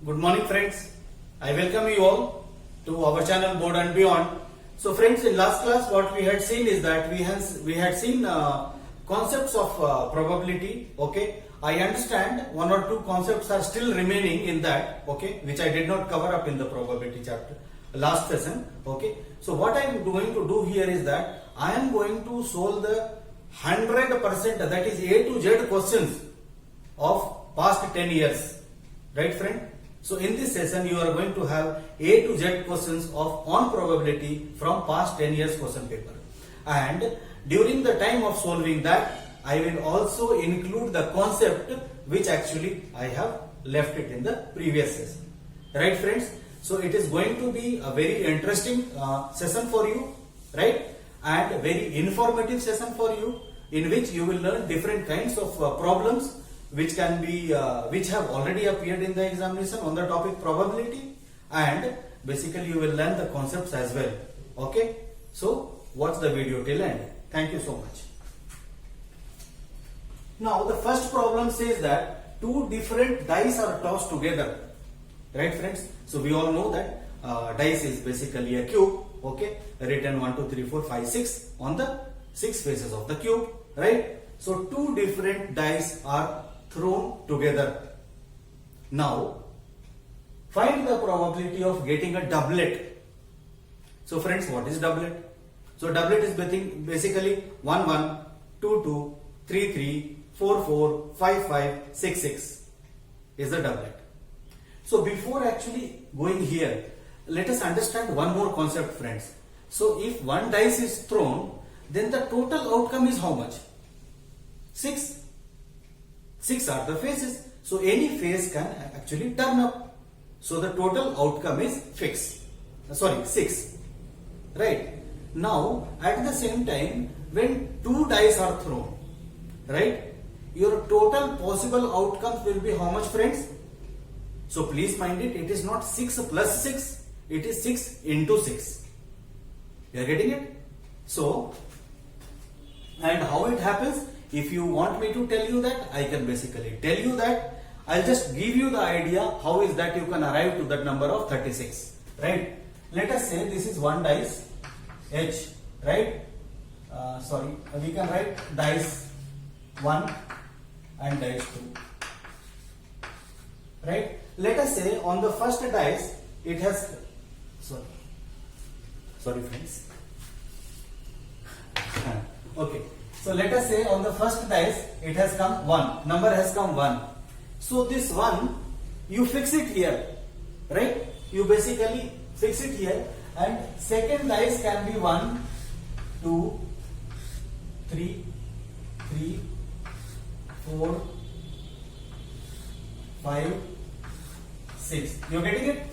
Good morning friends. I welcome you all to our channel Board and Beyond. So friends, in last class what we had seen is that we had seen concepts of probability. Okay, I understand one or two concepts are still remaining in that, okay, which I did not cover up in the probability chapter last session. Okay, so what I am going to do here is that I am going to solve the 100%, that is A to Z questions of past 10 years, right friend? So in this session you are going to have A to Z questions of on probability from past 10 years question paper, and during the time of solving that I will also include the concept which actually I have left it in the previous session, right friends? So it is going to be a very interesting session for you, right, and very informative session for you, in which you will learn different kinds of problems which can be which have already appeared in the examination on the topic probability, and basically you will learn the concepts as well. Okay, so watch the video till end. Thank you so much. Now the first problem says that two different dice are tossed together, right friends? So we all know that dice is basically a cube, okay, written 1 2 3 4 5 6 on the 6 faces of the cube, right? So two different dice are thrown together. Now find the probability of getting a doublet. So friends, what is doublet? So doublet is basically 1 1 2 2 3 3 4 4 5 5 6 6 is the doublet. So before actually going here, let us understand one more concept friends. So if one dice is thrown, then the total outcome is how much? 6. 6 are the faces. So any face can actually turn up. So the total outcome is 6. Right. Now at the same time, when two dice are thrown, right, your total possible outcomes will be how much friends? So please mind it, it is not 6 plus 6, it is 6 into 6. You are getting it? So, and how it happens? If you want me to tell you that, I can basically tell you that. I'll just give you the idea how is that you can arrive to that number of 36, right? Let us say this is one dice H, right? We can write dice 1 and dice 2, right? Let us say on the first dice it has, sorry friends. Okay. So let us say on the first dice it has come 1, number has come 1. So this 1 you fix it here, right? You basically fix it here, and second dice can be 1, 2, 3, 4, 5, 6. You are getting it?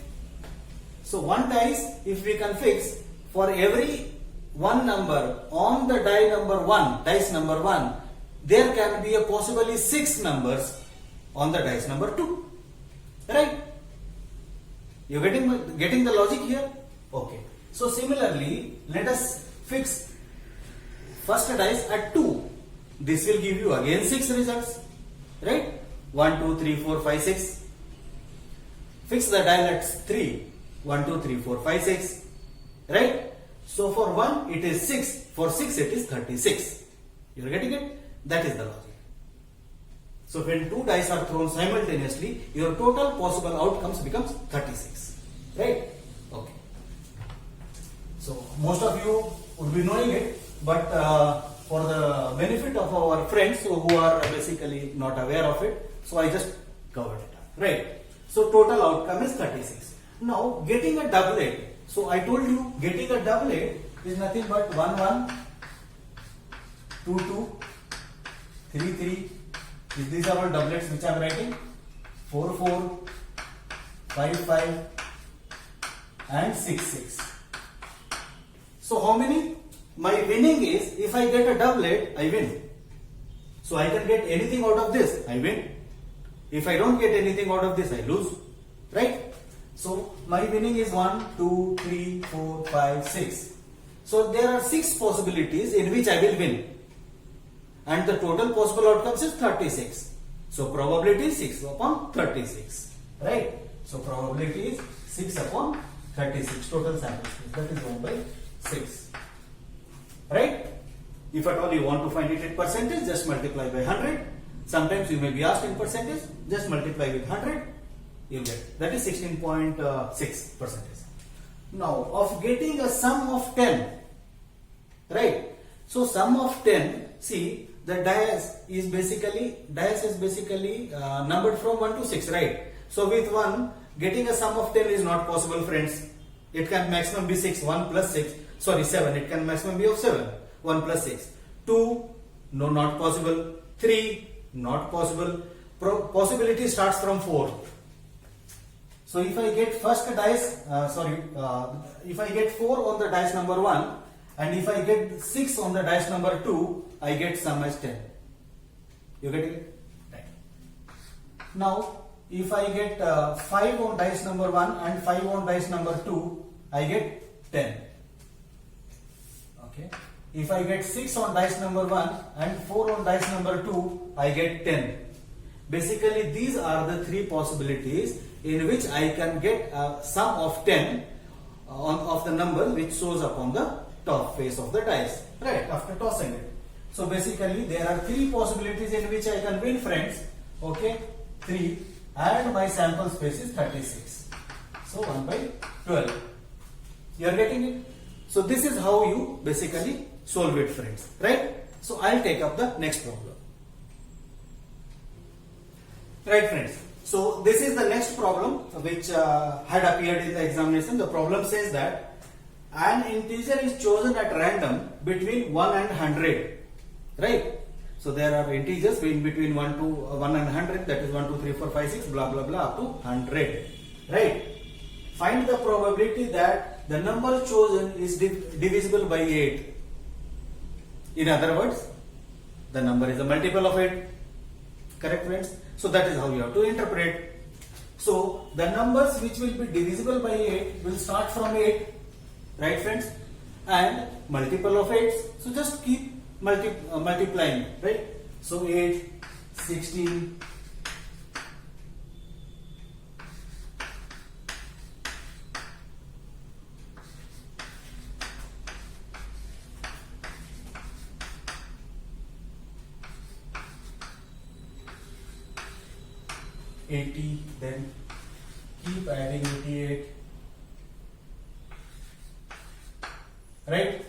So one dice, if we can fix for every one number on the dice number 1, there can be a possibly 6 numbers on the dice number 2, right? You getting the logic here? Okay. So similarly, let us fix first dice at 2. This will give you again 6 results, right? 1 2 3 4 5 6. Fix the dial at 3. 1 2 3 4 5 6, right? So for 1 it is 6, for 6 it is 36. You are getting it? That is the logic. So when two dice are thrown simultaneously, your total possible outcomes becomes 36, right? Okay. So most of you would be knowing it, but for the benefit of our friends who are basically not aware of it, so I just covered it up, right? So total outcome is 36. Now getting a doublet. So I told you getting a doublet is nothing but 1 1, 2 2, 3 3. These are all doublets which I am writing. 4 4, 5 5, and 6 6. So how many? My winning is, if I get a doublet, I win. So I can get anything out of this, I win. If I don't get anything out of this, I lose, right? So my winning is 1 2 3 4 5 6. So there are 6 possibilities in which I will win, and the total possible outcomes is 36. So probability is 6 upon 36, right? So probability is 6 upon 36 total sample space, that is 1 by 6. Right? If at all you want to find it in percentage, just multiply by 100. Sometimes you may be asked in percentage, just multiply with 100, you get. That is 16.6 percentage. Now, of getting a sum of 10, right? So sum of 10, see, the dice is basically numbered from 1 to 6, right? So with 1, getting a sum of 10 is not possible, friends. It can maximum be 6, 1 plus 6, sorry 7, it can maximum be of 7, 1 plus 6. 2, no, not possible. 3, not possible. Possibility starts from 4. So if I get first dice, if I get 4 on the dice number 1 and if I get 6 on the dice number 2, I get sum as 10. You get it? Right. Now, if I get 5 on dice number 1 and 5 on dice number 2, I get 10. Okay. If I get 6 on dice number 1 and 4 on dice number 2, I get 10. Basically, these are the 3 possibilities in which I can get a sum of 10 of the number which shows up on the top face of the dice, right, after tossing it. So basically, there are 3 possibilities in which I can win, friends. Okay, 3, and my sample space is 36. So 1 by 12. You are getting it? So this is how you basically solve it, friends, right? So I'll take up the next problem. Right, friends. So this is the next problem which had appeared in the examination. The problem says that an integer is chosen at random between 1 and 100. Right? So there are integers in between 1 and 100, that is 1, 2, 3, 4, 5, 6, blah blah blah up to 100. Right? Find the probability that the number chosen is divisible by 8. In other words, the number is a multiple of 8. Correct, friends? So that is how you have to interpret. So the numbers which will be divisible by 8 will start from 8. Right, friends? And multiple of 8. So just keep multiplying, right? So 8, 16, 80, then keep adding 88, right?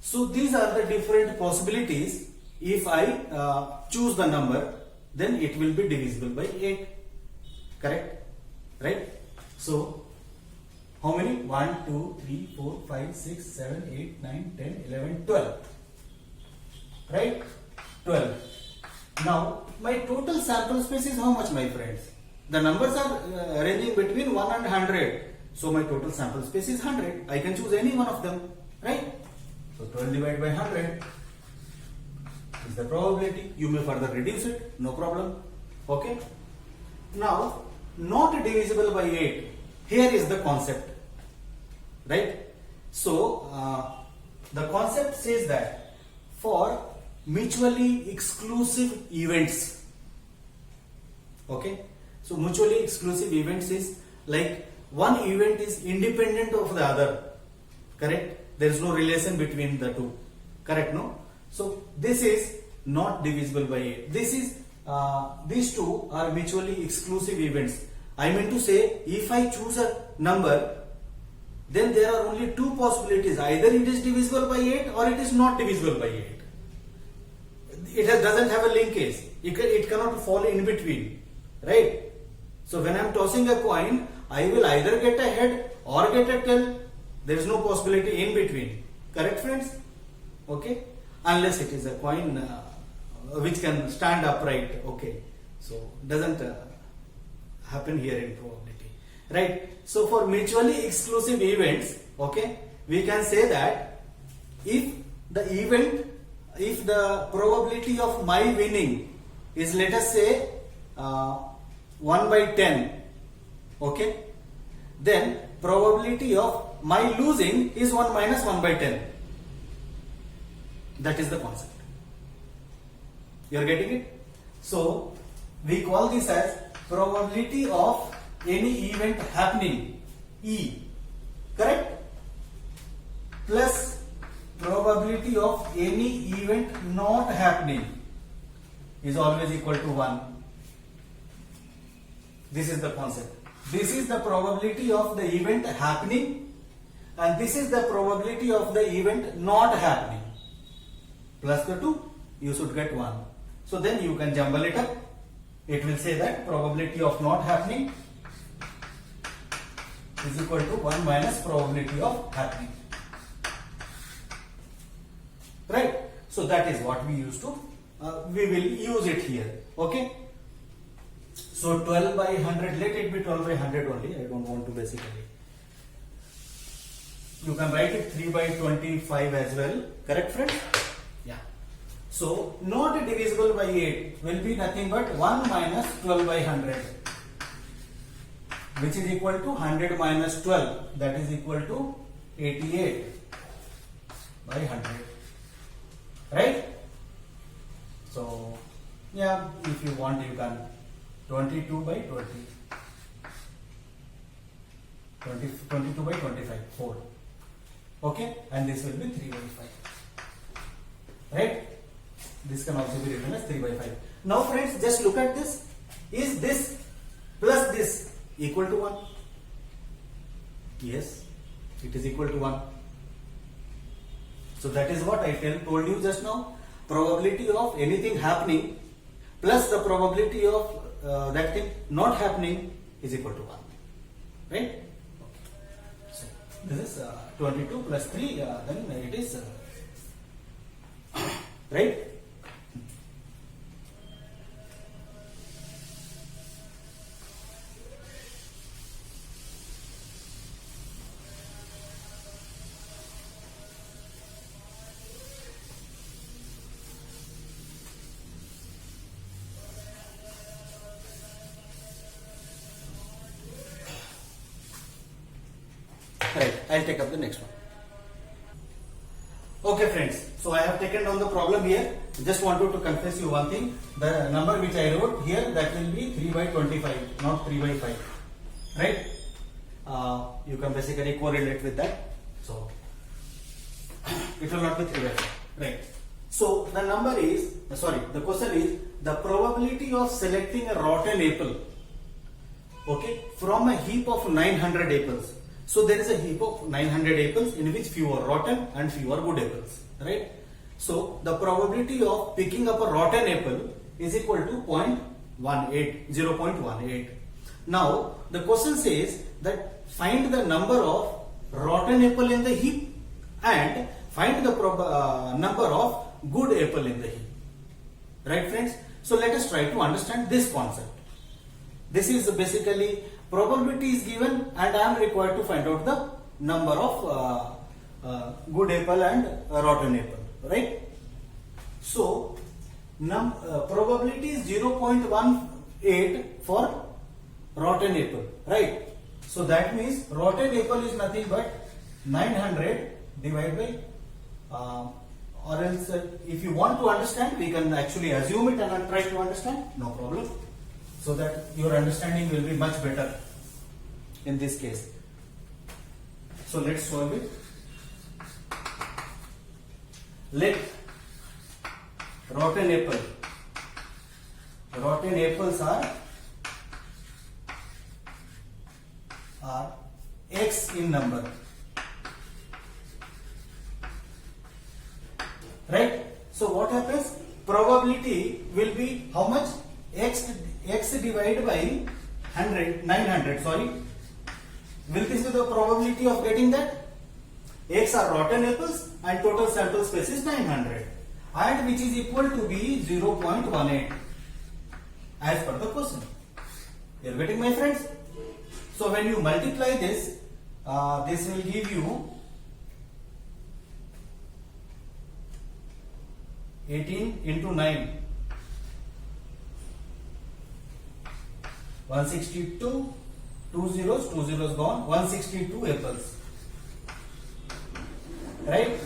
So these are the different possibilities. If I choose the number, then it will be divisible by 8, correct? Right? So how many? 1, 2, 3, 4, 5, 6, 7, 8, 9, 10, 11, 12, right? 12. Now, my total sample space is how much, my friends? The numbers are ranging between 1 and 100. So, my total sample space is 100. I can choose any one of them, right? So, 12 divided by 100 is the probability. You may further reduce it, no problem. Okay? Now, not divisible by 8. Here is the concept, right? So, the concept says that for mutually exclusive events, okay, so mutually exclusive events is like one event is independent of the other, correct? There is no relation between the two, correct? No. So this is not divisible by 8. This is these two are mutually exclusive events. I mean to say, if I choose a number, then there are only 2 possibilities: either it is divisible by 8 or it is not divisible by 8. It doesn't have a linkage. It cannot fall in between, right? So when I am tossing a coin, I will either get a head or get a tail. There is no possibility in between. Correct, friends? Okay? Unless it is a coin which can stand upright. Okay. So doesn't happen here in probability. Right? So for mutually exclusive events, okay, we can say that if the probability of my winning is, let us say, 1 by 10, okay, then probability of my losing is 1 minus 1 by 10. That is the concept. You are getting it? So we call this as probability of any event happening, E, correct? Plus probability of any event not happening is always equal to 1. This is the concept. This is the probability of the event happening and this is the probability of the event not happening. Plus the 2, you should get 1. So then you can jumble it up. It will say that probability of not happening is equal to 1 minus probability of happening. Right? So that is what we used to, we will use it here. Okay? So 12 by 100, let it be 12 by 100 only. I don't want to basically. You can write it 3 by 25 as well. Correct, friends? Yeah. So not divisible by 8 will be nothing but 1 minus 12 by 100, which is equal to 100 minus 12, that is equal to 88 by 100. Right? So yeah, if you want you can 22 by 20, 22 by 25, 4. Okay, and this will be 3 by 5. Right? This can also be written as 3 by 5. Now friends, just look at this. Is this plus this equal to 1? Yes, it is equal to 1. So that is what I told you just now. Probability of anything happening plus the probability of that thing not happening is equal to 1. Right? Okay. So this is 22 plus 3, then it is right? Right, I'll take up the next one. Okay friends, so I have taken down the problem here. Just wanted to confess you one thing. The number which I wrote here, that will be 3 by 25, not 3 by 5. Right? You can basically correlate with that. So it will not be 3 by 5. Right. So the number is, the question is the probability of selecting a rotten apple, okay, from a heap of 900 apples. So there is a heap of 900 apples in which few are rotten and few are good apples, right? So the probability of picking up a rotten apple is equal to 0.18. Now the question says that find the number of rotten apple in the heap and find the number of good apple in the heap. Right friends? So let us try to understand this concept. This is basically probability is given and I am required to find out the number of good apple and rotten apple, right? So probability is 0.18 for rotten apple, right? So that means rotten apple is nothing but 900 divided by or else if you want to understand we can actually assume it and try to understand, no problem. So that your understanding will be much better in this case. So let's solve it. Let rotten apples are X in number. Right? So what happens? Probability will be how much? X divided by 900, sorry. Will this be the probability of getting that? X are rotten apples and total sample space is 900 and which is equal to be 0.18 as per the question. You are getting my friends? So when you multiply this, this will give you 18 into 9. 162, 2 zeros gone, 162 apples. Right?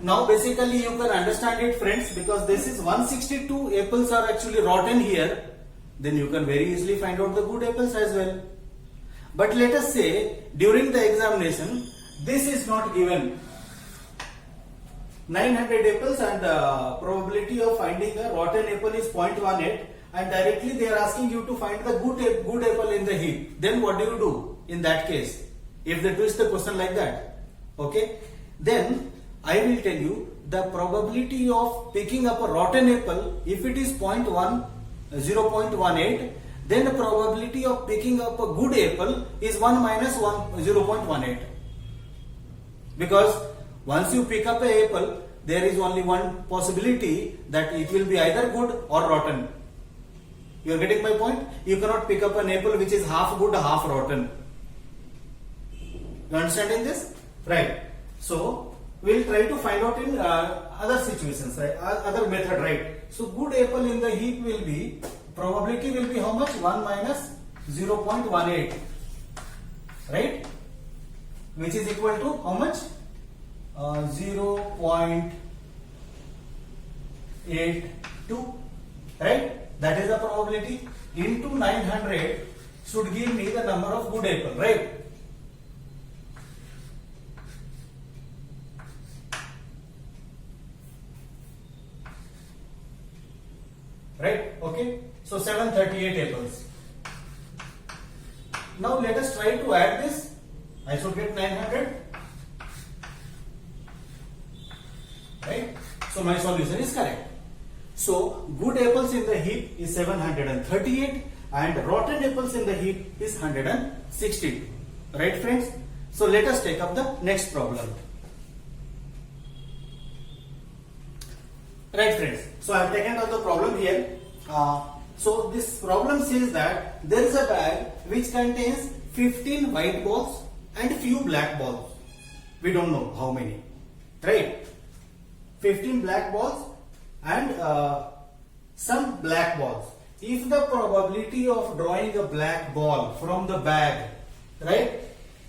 Now basically you can understand it friends, because this is 162 apples are actually rotten here, then you can very easily find out the good apples as well. But let us say during the examination this is not given. 900 apples and probability of finding a rotten apple is 0.18, and directly they are asking you to find the good apple in the heap. Then what do you do in that case? If they twist the question like that, okay? Then I will tell you the probability of picking up a rotten apple, if it is 0.18, then the probability of picking up a good apple is 1 minus 0.18. Because once you pick up an apple, there is only one possibility that it will be either good or rotten. You are getting my point? You cannot pick up an apple which is half good, half rotten. You understanding this? Right. So we will try to find out in other situations, right? Other method, right? So good apple in the heap will be, probability will be how much? 1 minus 0.18, right? Which is equal to how much? 0.82, right? That is the probability into 900 should give me the number of good apple, right? Right? Okay. So 738 apples. Now let us try to add this. I should get 900. Right? So my solution is correct. So good apples in the heap is 738 and rotten apples in the heap is 162. Right, friends? So let us take up the next problem. Right, friends? So I have taken out the problem here. So this problem says that there is a bag which contains 15 white balls and few black balls. We don't know how many. Right? 15 black balls and some black balls. If the probability of drawing a black ball from the bag, right,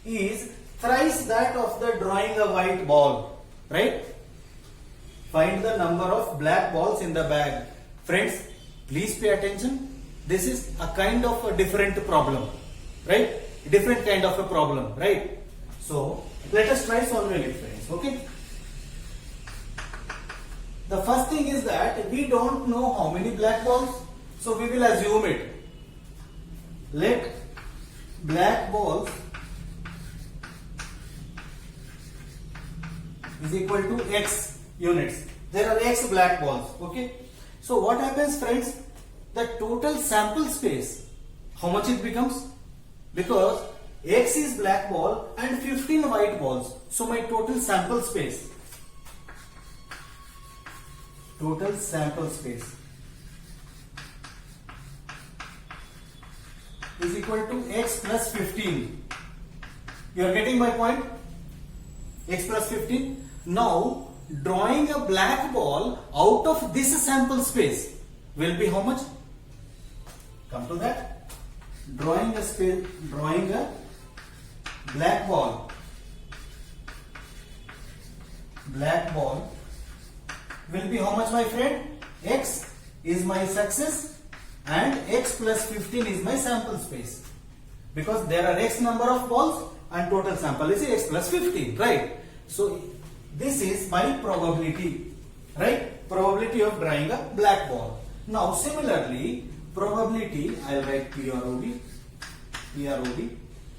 is thrice that of the drawing a white ball, right? Find the number of black balls in the bag. Friends, please pay attention. This is a kind of a different problem, right? Different kind of a problem, right? So let us try solving it, friends. Okay. The first thing is that we don't know how many black balls, so we will assume it. Let black balls is equal to x units. There are x black balls. Okay. So what happens, friends? The total sample space, how much it becomes? Because x is black ball and 15 white balls. So my total sample space is equal to x plus 15. You are getting my point? X plus 15. Now drawing a black ball out of this sample space will be how much? Come to that. Drawing a black ball will be how much, my friend? X is my success and x plus 15 is my sample space, because there are x number of balls and total sample is x plus 15, right? So this is my probability, right? Probability of drawing a black ball. Now similarly, probability, I will write PROB.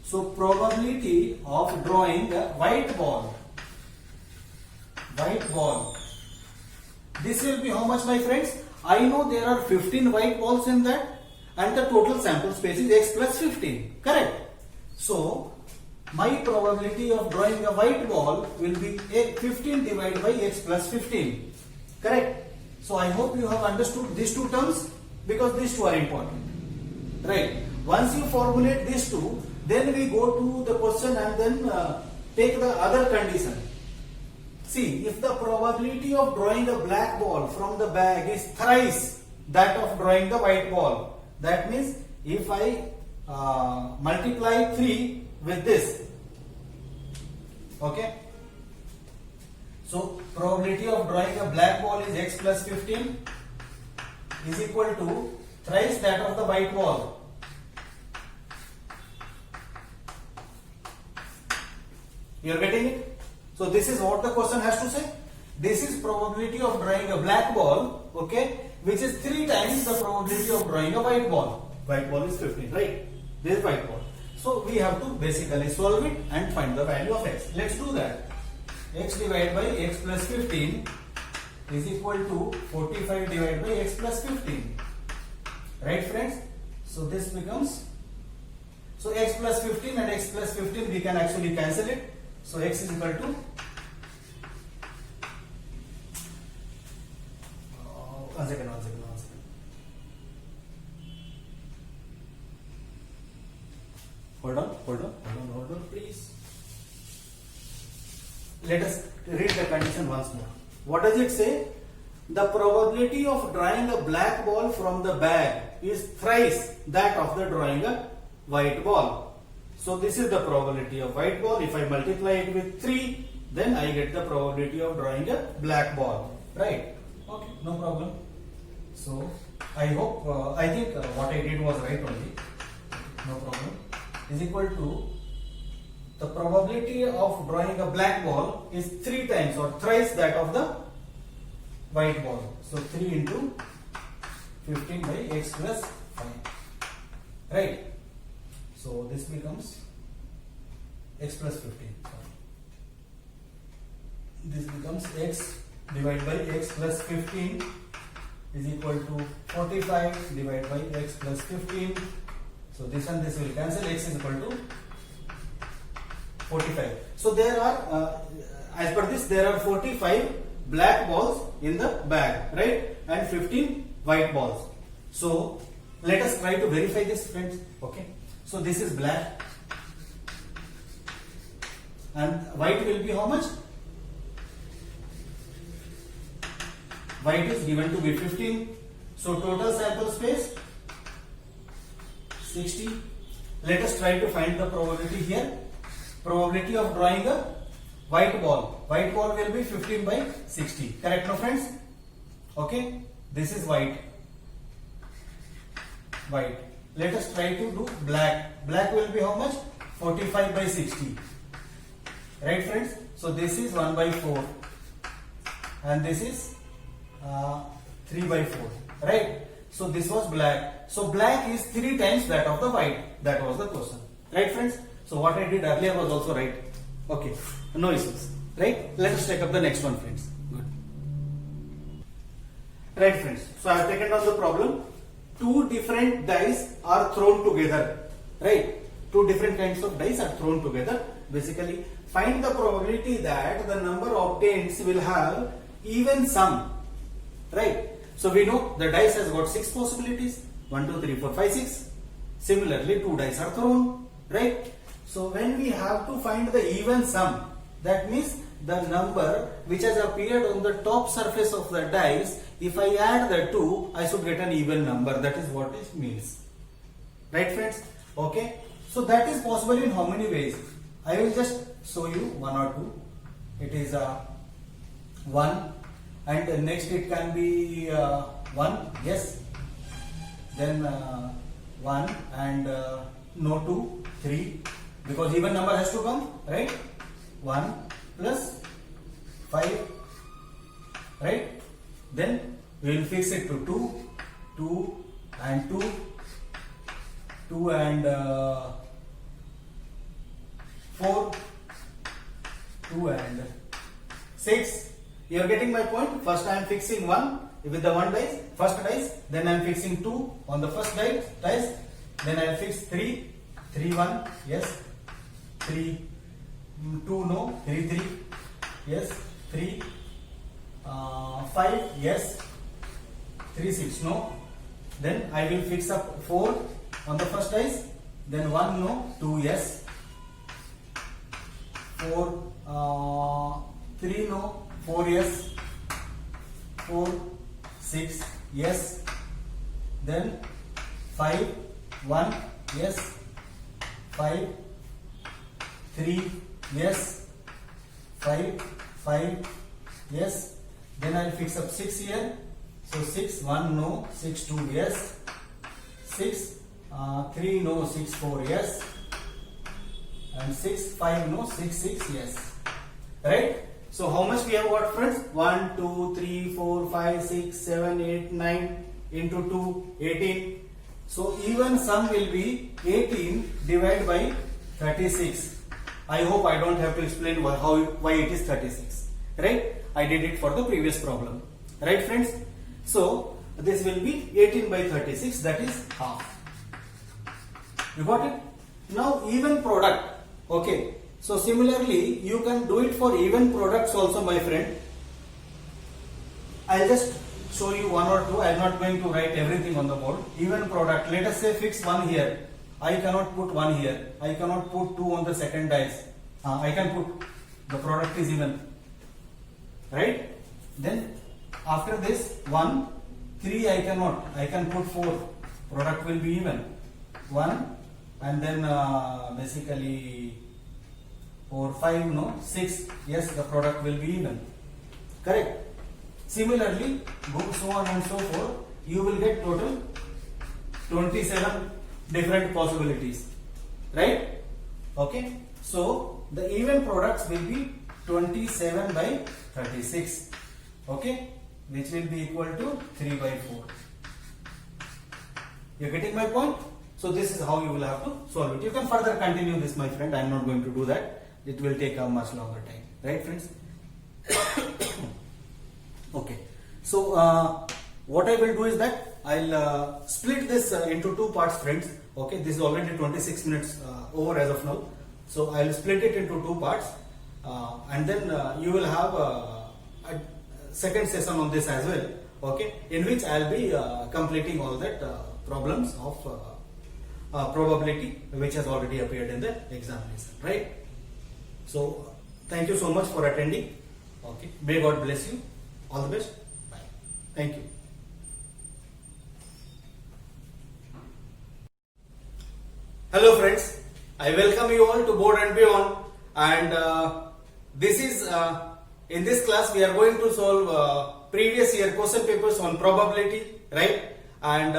So probability of drawing a white ball. This will be how much, my friends? I know there are 15 white balls in that and the total sample space is x plus 15. Correct? So my probability of drawing a white ball will be 15 divided by x plus 15. Correct? So I hope you have understood these two terms, because these two are important. Right? Once you formulate these two, then we go to the question and then take the other condition. See, if the probability of drawing a black ball from the bag is thrice that of drawing the white ball, that means if I multiply 3 with this, okay, so probability of drawing a black ball is x plus 15 is equal to thrice that of the white ball. You're getting it? So this is what the question has to say. This is probability of drawing a black ball, okay, which is 3 times the probability of drawing a white ball. White ball is 15, right? This is white ball. So we have to basically solve it and find the value of x. Let's do that. X divided by x plus 15 is equal to 45 divided by x plus 15. Right, friends? So this becomes, so x plus 15 and x plus 15 we can actually cancel it. So x is equal to one second. Hold on, please. Let us read the condition once more. What does it say? The probability of drawing a black ball from the bag is thrice that of the drawing a white ball. So this is the probability of white ball. If I multiply it with 3, then I get the probability of drawing a black ball. Right? Okay, no problem. So I think what I did was right only. No problem. Is equal to the probability of drawing a black ball is 3 times or thrice that of the white ball. So 3 into 15 by x plus 5. Right? So this becomes x plus 15. This becomes x divided by x plus 15 is equal to 45 divided by x plus 15. So this and this will cancel. X is equal to 45. So there are, as per this, there are 45 black balls in the bag, right? And 15 white balls. So let us try to verify this, friends. Okay. So this is black. And white will be how much? White is given to be 15. So total sample space 60. Let us try to find the probability here. Probability of drawing a white ball. White ball will be 15 by 60. Correct, no friends? Okay. This is white. White. Let us try to do black. Black will be how much? 45 by 60. Right, friends? So this is 1 by 4. And this is 3 by 4. Right? So this was black. So black is 3 times that of the white. That was the question. Right, friends? So what I did earlier was also right. Okay. No issues. Right? Let us take up the next one, friends. Good. Right, friends. So I have taken down the problem. 2 different dice are thrown together. Right? 2 different kinds of dice are thrown together. Basically, find the probability that the number obtained will have even sum. Right? So we know the dice has got 6 possibilities. 1, 2, 3, 4, 5, 6. Similarly, 2 dice are thrown. Right? So when we have to find the even sum, that means the number which has appeared on the top surface of the dice, if I add the 2, I should get an even number. That is what it means. Right, friends? Okay. So that is possible in how many ways? I will just show you 1 or 2. It is 1. And next it can be 1, yes. Then 1 and no 2, 3. Because even number has to come, right? 1 plus 5, right? Then we will fix it to 2, 2 and 2, 2 and 4, 2 and 6. You are getting my point? First I am fixing 1 with the 1 dice, first dice, then I am fixing 2 on the first dice, then I will fix 3, 3, 1, yes, 3, 2, no, 3, 3, yes, 3, 5, yes, 3, 6, no, then I will fix up 4 on the first dice, then 1, no, 2, yes, 4, 3, no, 4, yes, 4, 6, yes, then 5, 1, yes, 5, 3, yes, 5, 5, yes, then I will fix up 6 here, so 6, 1, no, 6, 2, yes, 6, 3, no, 6, 4, yes, and 6, 5, no, 6, 6, yes. Right? So how much we have got, friends? 1, 2, 3, 4, 5, 6, 7, 8, 9 into 2, 18. So even sum will be 18 divided by 36. I hope I don't have to explain why it is 36. Right? I did it for the previous problem. Right, friends? So this will be 18 by 36, that is half. You got it? Now even product. Okay. So similarly, you can do it for even products also, my friend. I'll just show you one or two. I'm not going to write everything on the board. Even product. Let us say fix 1 here. I cannot put 1 here. I cannot put 2 on the second dice. I can put, the product is even. Right? Then after this 1, 3 I cannot. I can put 4. Product will be even. 1 and then basically 4, 5, no, 6. Yes, the product will be even. Correct? Similarly, go so on and so forth. You will get total 27 different possibilities. Right? Okay? So, the even products will be 27 by 36. Okay? Which will be equal to 3 by 4. You are getting my point? So, this is how you will have to solve it. You can further continue this, my friend. I am not going to do that. It will take a much longer time. Right, friends? Okay. So, what I will do is that I'll split this into 2 parts, friends. Okay. This is already 26 minutes over as of now. So, I'll split it into 2 parts. And then you will have a second session on this as well. Okay. In which I'll be completing all that problems of probability which has already appeared in the examination. Right. So, thank you so much for attending. Okay. May God bless you. All the best. Bye. Thank you. Hello friends. I welcome you all to Board and Beyond. And this is, in this class we are going to solve previous year question papers on probability. Right. And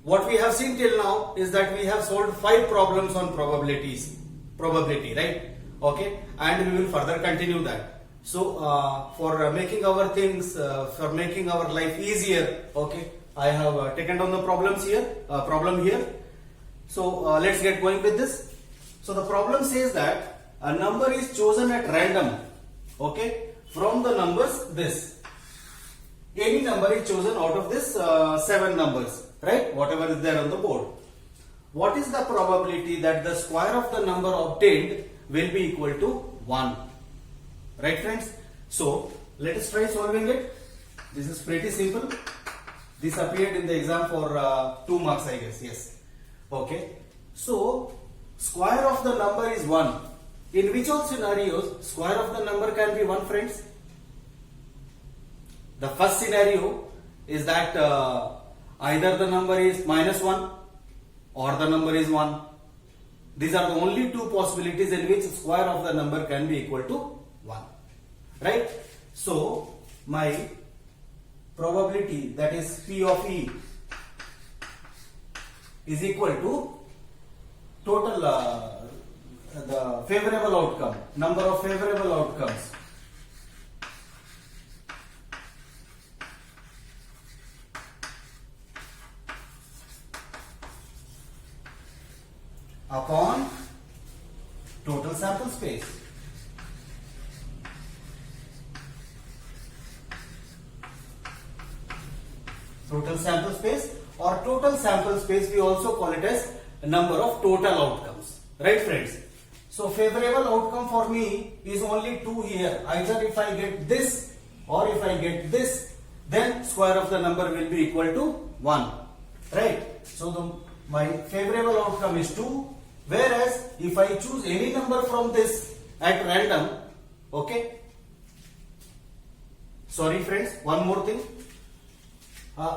what we have seen till now is that we have solved 5 problems on probability. Right. Okay, and we will further continue that. So, for making our things, for making our life easier, okay, I have taken down the problem here. So, let's get going with this. So, the problem says that a number is chosen at random, okay, from the numbers this. Any number is chosen out of this 7 numbers, right, whatever is there on the board. What is the probability that the square of the number obtained will be equal to 1? Right, friends? So, let us try solving it. This is pretty simple. This appeared in the exam for 2 marks, I guess. Yes. Okay. So, square of the number is 1. In which all scenarios, square of the number can be 1, friends? The first scenario is that either the number is -1 or the number is 1. These are the only 2 possibilities in which square of the number can be equal to 1. Right? So, my probability, that is P of E, is equal to total the favorable outcome, number of favorable outcomes upon total sample space. Total sample space, or total sample space we also call it as number of total outcomes. Right, friends? So favorable outcome for me is only 2 here. Either if I get this or if I get this, then square of the number will be equal to 1. Right? So my favorable outcome is 2. Whereas if I choose any number from this at random, okay. Sorry friends, one more thing.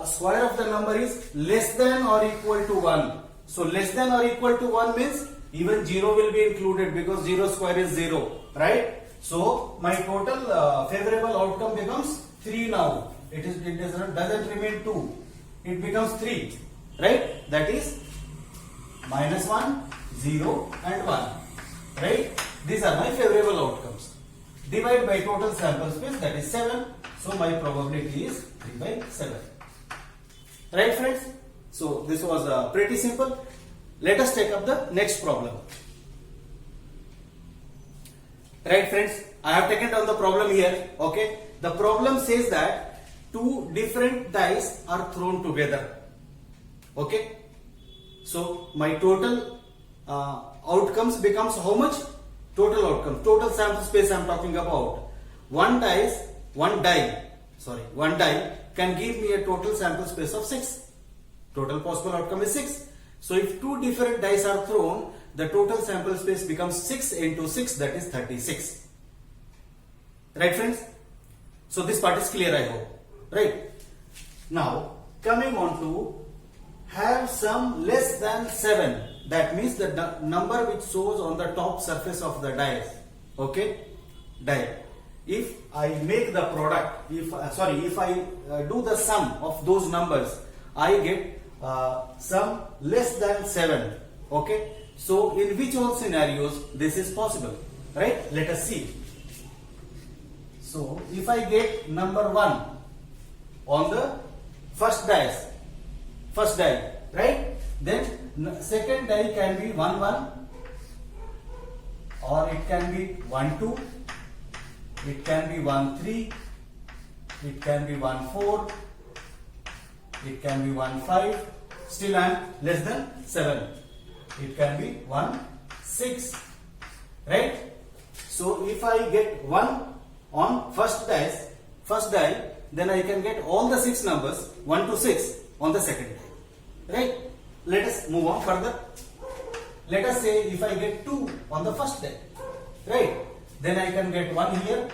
Square of the number is less than or equal to 1. So less than or equal to 1 means even 0 will be included, because 0 square is 0, right? So my total favorable outcome becomes 3 now. It doesn't remain 2. It becomes 3, right? That is -1, 0 and 1. right? These are my favorable outcomes. Divide by total sample space, that is 7. So my probability is 3 by 7. Right, friends? So this was pretty simple. Let us take up the next problem. Right, friends? I have taken down the problem here. Okay. The problem says that two different dice are thrown together. Okay. So my total outcomes becomes how much? Total outcomes, total sample space I am talking about. One die can give me a total sample space of 6. Total possible outcome is 6. So if two different dice are thrown, the total sample space becomes 6 into 6, that is 36. Right, friends? So this part is clear, I hope. Right? Now, coming on to have some less than 7. That means the number which shows on the top surface of the dice. Okay? Die. If I make the product, if I do the sum of those numbers, I get some less than 7. Okay? So in which all scenarios this is possible? Right? Let us see. So if I get number 1 on the first die, right? Then second die can be 1 1, or it can be 1 2, it can be 1 3, it can be 1 4, it can be 1 5. Still I am less than 7. It can be 1 6. Right? So if I get 1 on first die, then I can get all the 6 numbers 1 to 6 on the second die. Right? Let us move on further. Let us say if I get 2 on the first die, right? Then I can get 1 here,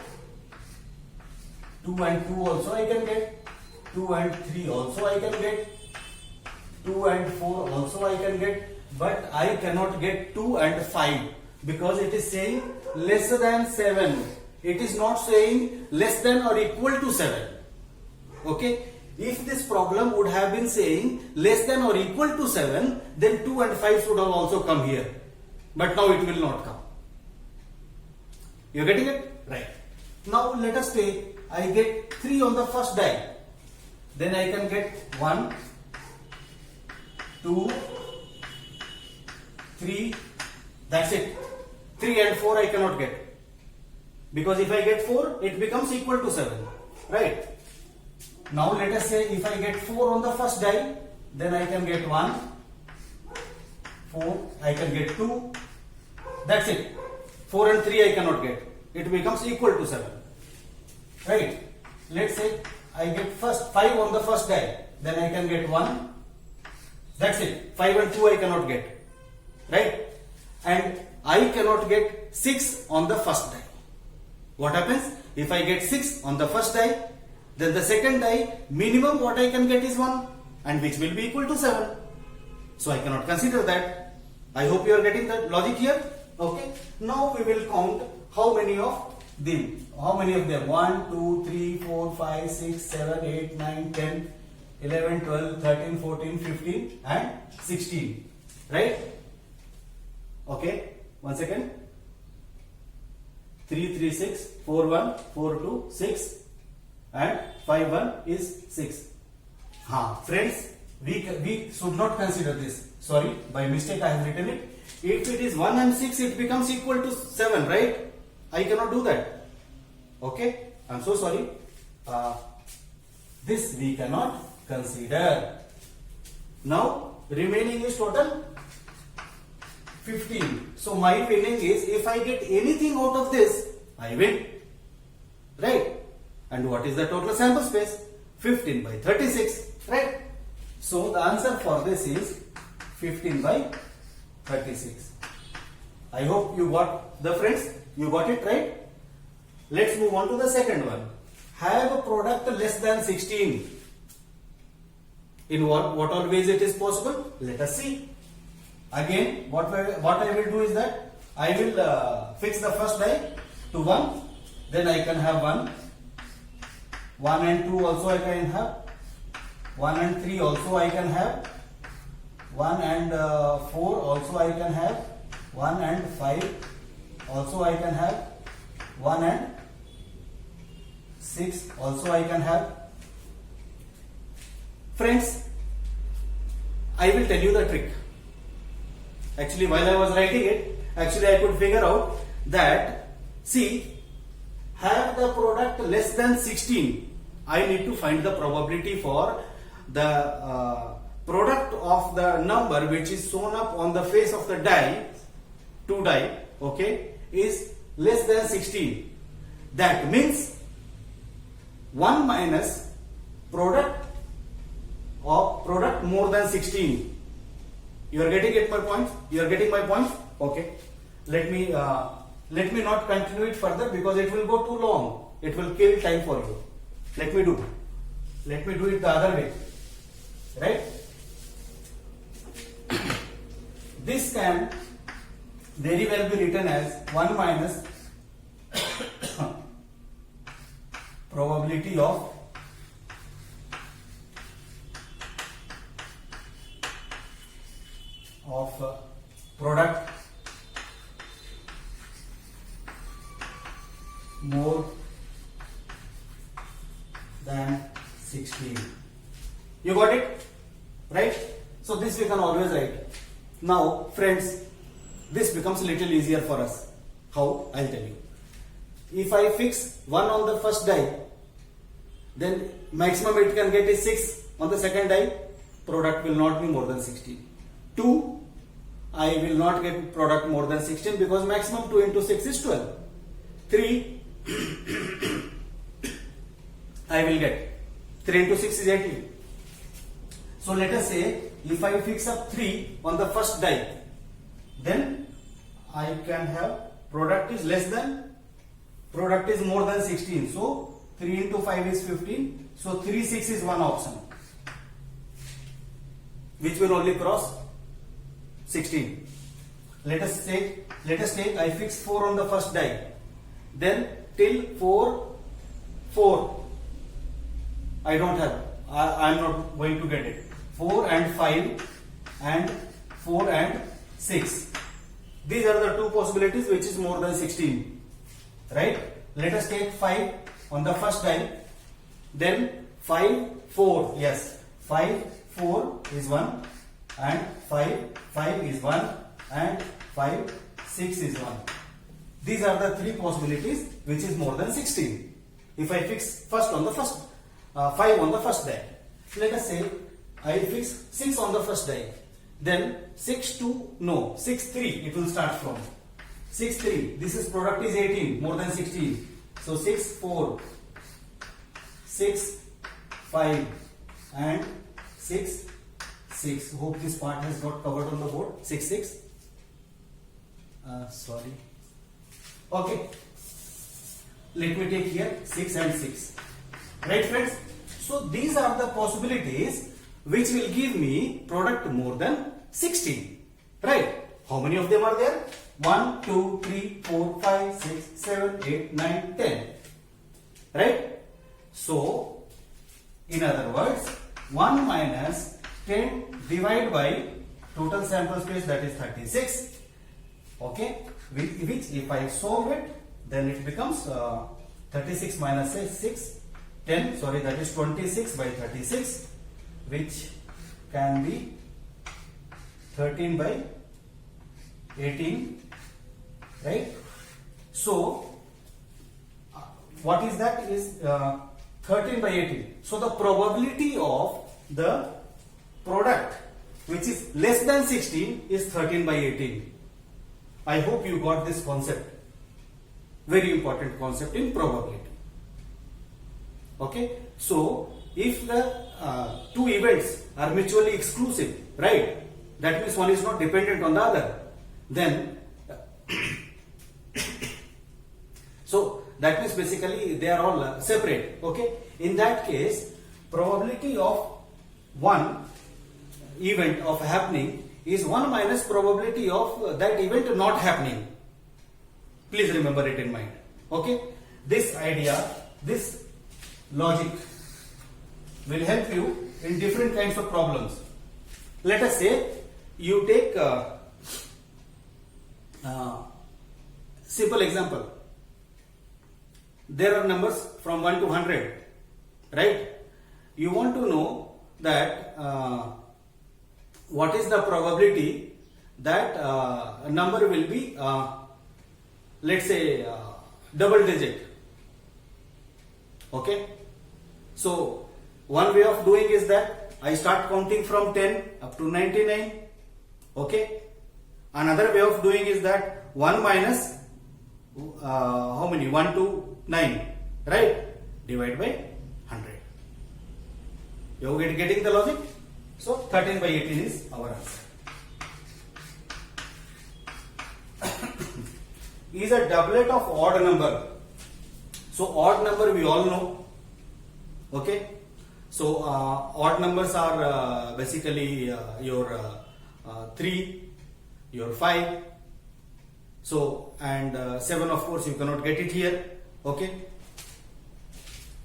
2 and 2 also I can get, 2 and 3 also I can get, 2 and 4 also I can get, but I cannot get 2 and 5 because it is saying less than 7. It is not saying less than or equal to 7. Okay? If this problem would have been saying less than or equal to 7, then 2 and 5 should have also come here. But now it will not come. You are getting it? Right. Now let us say I get 3 on the first die. Then I can get 1, 2, 3. That's it. 3 and 4 I cannot get. Because if I get 4, it becomes equal to 7. Right? Now let us say if I get 4 on the first die, then I can get 1, 4, I can get 2. That's it. 4 and 3 I cannot get. It becomes equal to 7. Right? Let's say I get 5 on the first die, then I can get 1. That's it. 5 and 2 I cannot get. Right? And I cannot get 6 on the first die. What happens? If I get 6 on the first die, then the second die, minimum what I can get is 1, and which will be equal to 7. So I cannot consider that. I hope you are getting the logic here. Okay. Now we will count how many of them. 1, 2, 3, 4, 5, 6, 7, 8, 9, 10, 11, 12, 13, 14, 15 and 16. Right? Okay. 1 second. 3, 3, 6, 4, 1, 4, 2, 6. And 5, 1 is 6. Friends, we should not consider this. Sorry, by mistake I have written it. If it is 1 and 6, it becomes equal to 7, right? I cannot do that. Okay, I am so sorry. This we cannot consider. Now, remaining is total 15. So my winning is, if I get anything out of this, I win. Right? And what is the total sample space? 15 by 36. Right? So the answer for this is 15 by 36. I hope you got the friends. You got it right? Let's move on to the second one. Have a product less than 16. In what all ways it is possible? Let us see. Again, what I will do is that I will fix the first die to 1. Then I can have 1. 1 and 2 also I can have. 1 and 3 also I can have. 1 and 4 also I can have. 1 and 5 also I can have, 1 and 6 also I can have. Friends, I will tell you the trick. Actually, while I was writing it, actually I could figure out that, see, have the product less than 16, I need to find the probability for the product of the number which is shown up on the face of the die, 2 die, okay, is less than 16. That means 1 minus product of product more than 16. You are getting it my point? You are getting my point? Okay. Let me not continue it further because it will go too long. It will kill time for you. Let me do it the other way. Right? This can very well be written as 1 minus probability of product more than 16. You got it? Right? So this we can always write. Now friends, this becomes a little easier for us. How? I'll tell you. If I fix 1 on the first die, then maximum it can get is 6 on the second die. Product will not be more than 16. 2, I will not get product more than 16 because maximum 2 into 6 is 12. 3, I will get 3 into 6 is 18. So let us say if I fix up 3 on the first die, then I can have product is less than, product is more than 16. So 3 into 5 is 15. So 3, 6 is one option, which will only cross 16. Let us take I fix 4 on the first die. Then till 4 I don't have. I am not going to get it. 4 and 5 and 4 and 6. These are the two possibilities which is more than 16. Right? Let us take 5 on the first die. Then 5, 4. Yes. 5, 4 is 1. And 5 is 1. And 5, 6 is 1. These are the three possibilities which is more than 16. If I fix first on the first 5 on the first die. Let us say I fix 6 on the first die. Then 6, 3 it will start from. 6, 3. This is product is 18, more than 16. So 6, 4, 6, 5 and 6, 6. Hope this part has got covered on the board. 6, 6. Sorry. Okay. Let me take here 6 and 6. Right, friends? So these are the possibilities which will give me product more than 16. Right? How many of them are there? 1, 2, 3, 4, 5, 6, 7, 8, 9, 10. Right? So, in other words, 1 minus 10 divided by total sample space, that is 36. Okay? Which if I solve it, then it becomes 36 minus 6, 10, sorry, that is 26 by 36, which can be 13 by 18, right? So, what is that? Is 13 by 18. So, the probability of the product which is less than 16 is 13 by 18. I hope you got this concept. Very important concept in probability. Okay? So, if the two events are mutually exclusive, right? That means one is not dependent on the other. Then, so that means basically they are all separate. Okay? In that case, probability of one event of happening is 1 minus probability of that event not happening. Please remember it in mind. Okay? This idea, this logic will help you in different kinds of problems. Let us say you take simple example. There are numbers from 1 to 100, right? You want to know that what is the probability that a number will be, let's say, double digit. Okay? So, one way of doing is that I start counting from 10 up to 99. Okay? Another way of doing is that 1 minus how many? 1 to 9, right? Divide by 100. You getting the logic? So 13 by 18 is our answer. Is a doublet of odd number. So odd number we all know. Okay. So odd numbers are basically your 3, your 5. So and 7, of course you cannot get it here. Okay.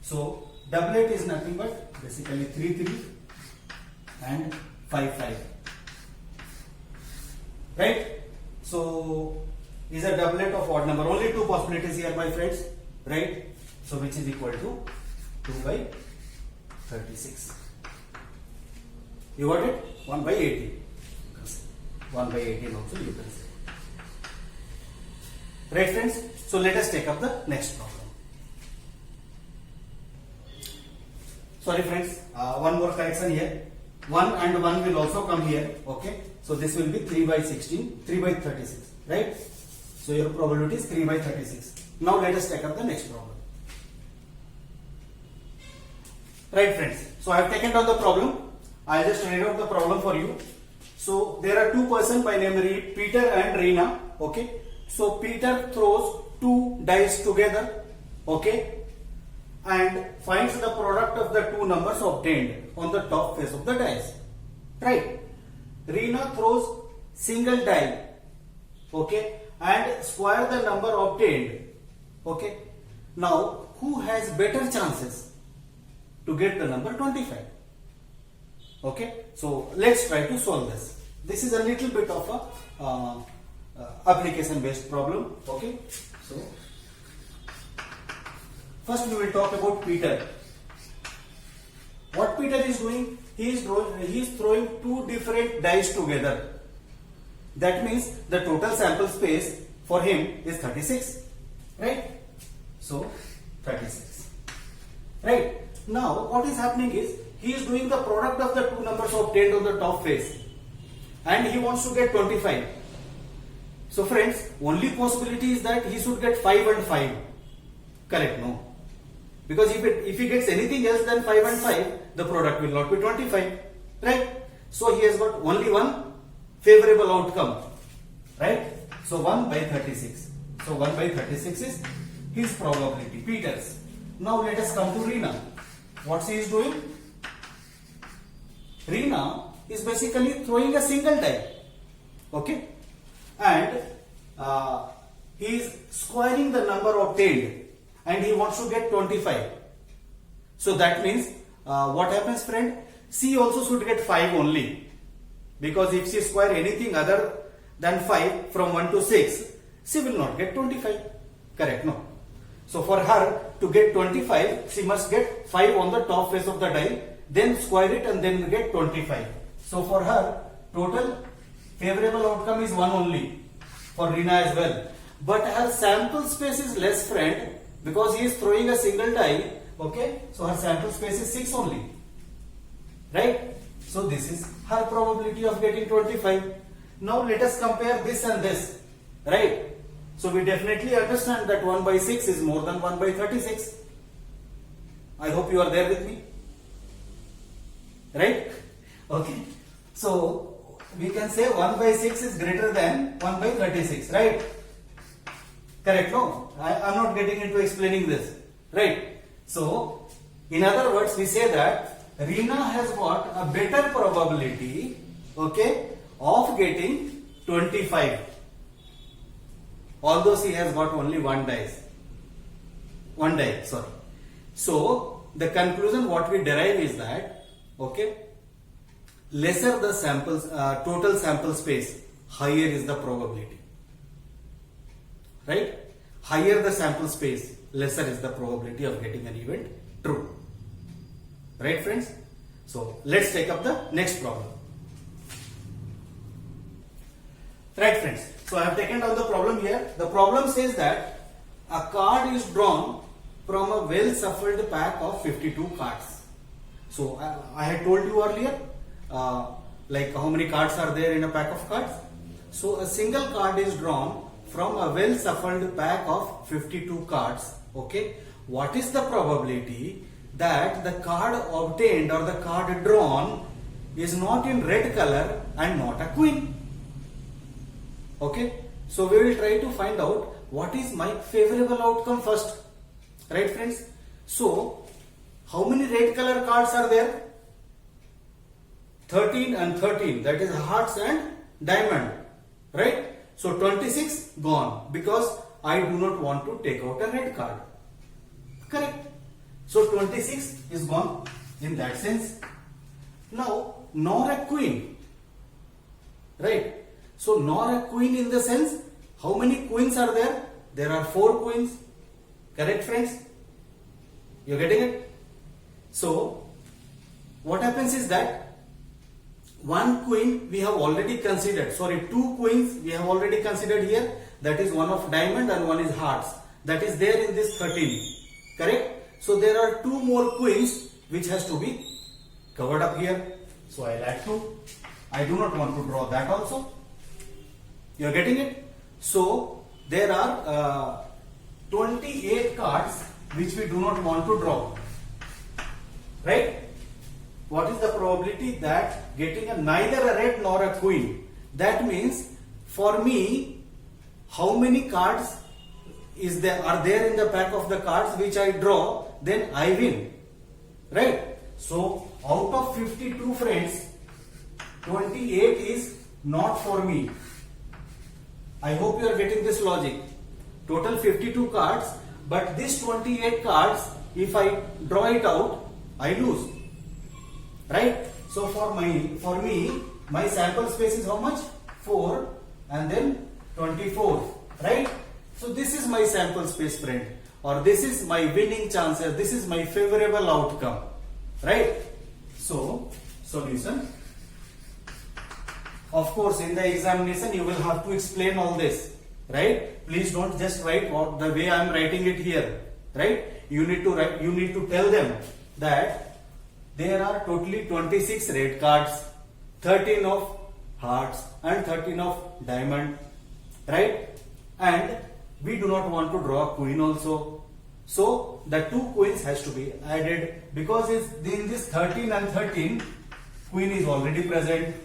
So doublet is nothing but basically 3 3 and 5 5. Right. So is a doublet of odd number. Only two possibilities here, my friends. Right. So which is equal to 2 by 36. You got it? 1 by 18. 1 by 18 also you can say. Right, friends? So let us take up the next problem. Sorry, friends. One more correction here. 1 and 1 will also come here. Okay. So this will be 3 by 16, 3 by 36. Right? So your probability is 3 by 36. Now let us take up the next problem. Right, friends. So I have taken down the problem. I just read out the problem for you. So there are two persons by name Peter and Reena. Okay. So Peter throws 2 dice together. Okay. And finds the product of the 2 numbers obtained on the top face of the dice. Right. Reena throws single die. Okay. And square the number obtained. Okay. Now who has better chances to get the number 25? Okay. So let's try to solve this. This is a little bit of a application based problem. Okay. So first we will talk about Peter. What Peter is doing? He is throwing 2 different dice together. That means the total sample space for him is 36. Right? So 36. Right? Now what is happening is he is doing the product of the 2 numbers obtained on the top face. And he wants to get 25. So friends, only possibility is that he should get 5 and 5. Correct? No. Because if he gets anything else than 5 and 5, the product will not be 25. Right? So he has got only one favorable outcome. Right? So 1 by 36. So 1 by 36 is his probability, Peter's. Now let us come to Reena. What she is doing? Reena is basically throwing a single die. Okay? And he is squaring the number obtained and he wants to get 25. So that means what happens, friend? She also should get 5 only, because if she square anything other than 5 from 1 to 6, she will not get 25. Correct? No. So for her to get 25, she must get 5 on the top face of the die, then square it and then get 25. So for her, total favorable outcome is 1 only for Reena as well. But her sample space is less, friend, because he is throwing a single die. Okay, so her sample space is 6 only. Right? So this is her probability of getting 25. Now let us compare this and this. Right? So we definitely understand that 1 by 6 is more than 1 by 36. I hope you are there with me. Right? Okay. So we can say 1 by 6 is greater than 1 by 36. Right? Correct? No? I am not getting into explaining this. Right? So in other words, we say that Reena has got a better probability, okay, of getting 25. Although she has got only 1 die. So the conclusion what we derive is that, okay, lesser the samples, total sample space, higher is the probability. right? Higher the sample space, lesser is the probability of getting an event true. Right, friends? So let's take up the next problem. Right, friends. So I have taken down the problem here. The problem says that a card is drawn from a well shuffled pack of 52 cards. So I had told you earlier, like how many cards are there in a pack of cards. So a single card is drawn from a well shuffled pack of 52 cards. Okay. What is the probability that the card obtained or the card drawn is not in red color and not a queen? Okay. So we will try to find out what is my favorable outcome first. Right, friends? So how many red color cards are there? 13 and 13, that is hearts and diamond, right? So 26 gone because I do not want to take out a red card. Correct. So 26 is gone in that sense. Now, nor a queen, right? So nor a queen in the sense, how many queens are there? There are 4 queens. Correct, friends? You're getting it? So what happens is that one queen we have already considered, sorry, 2 queens we have already considered here, that is one of diamond and one is hearts, that is there in this 13, correct? So there are 2 more queens which has to be covered up here, so I'll add 2. I do not want to draw that also. You are getting it? So there are 28 cards which we do not want to draw, right? What is the probability that getting neither a red nor a queen? That means for me, how many cards are there in the pack of the cards which I draw, then I win, right? So out of 52 friends, 28 is not for me. I hope you are getting this logic. Total 52 cards, but this 28 cards, if I draw it out, I lose. Right? So for me, my sample space is how much? 4 and then 24. Right? So this is my sample space, friend. Or this is my winning chances. This is my favorable outcome. Right? So, solution. Of course, in the examination, you will have to explain all this. Right? Please don't just write the way I am writing it here. Right? You need to write. You need to tell them that there are totally 26 red cards, 13 of hearts and 13 of diamond, right? And we do not want to draw a queen also. So the 2 queens has to be added because in this 13 and 13, queen is already present,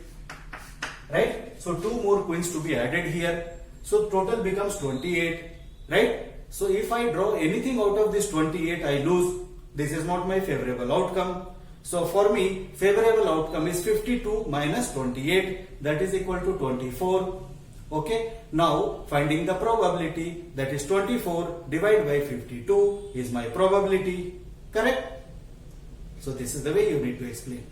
right? So 2 more queens to be added here. So total becomes 28, right? So if I draw anything out of this 28, I lose. This is not my favorable outcome. So for me, favorable outcome is 52 minus 28, that is equal to 24. Okay. Now finding the probability, that is 24 divided by 52 is my probability. Correct? So this is the way you need to explain.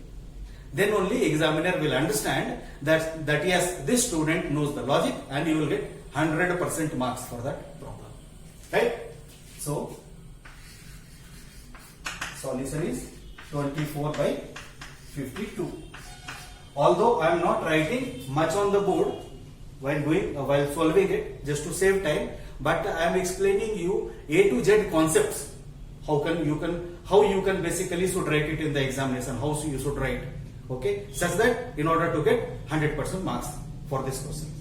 Then only examiner will understand that yes, this student knows the logic and you will get 100% marks for that problem. Right? So solution is 24 by 52. Although I am not writing much on the board while solving it, just to save time, but I am explaining you A to Z concepts. How you can basically should write it in the examination. How you should write. Okay, such that in order to get 100% marks for this question.